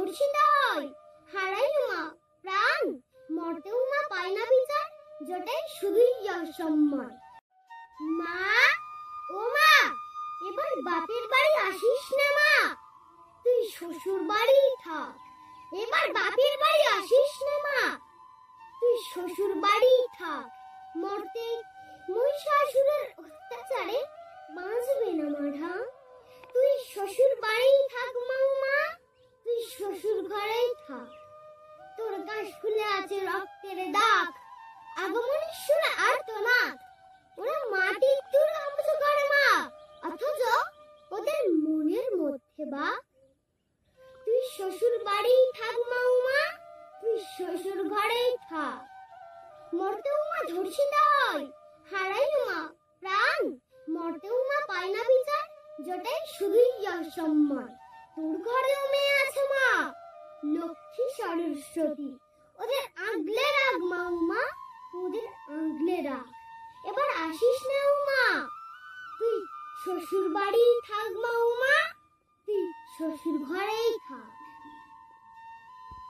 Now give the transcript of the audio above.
ধর্ষিত হয়, হারাই মা প্রাণ, মরতেও মা পায় না বিচার, জটাই শুধুই অসম্মান। মা, ও মা, এবার বাপের বাড়ি আসিস না মা, তুই শ্বশুর বাড়ি থাক। এবার বাপের বাড়ি আসিস না মা, তুই শ্বশুর বাড়ি থাক। মরতে মহিষাসুরের অত্যাচারে বাঁচবে না মাঢা, তুই শ্বশুর বাড়ি থাক মা, তুই শ্বশুর ঘরেই থাক। তোর কাশ ফুলে আছে রক্তের দাগ, আগমনী শুনে আর তো না, ওরা মাটির তুল আবজ করে মা, অথচ ওদের মনের মধ্যে বা। তুই শ্বশুর বাড়ি থাক মা, তুই শ্বশুর ঘরেই থাক। মরতেও মা ধর্ষিত হয়, হারাই মা প্রাণ, মরতেও মা পায় না বিচার, জটাই শুধুই অসম্মান। তোর ঘরেও মেয়ে আছে মা, লক্ষ্মী সরস্বতী, ওদের আগলে রাখ মা, ওদের আগলে রাখ। এবার আসিস না মা, তুই শ্বশুর বাড়ি থাক মা,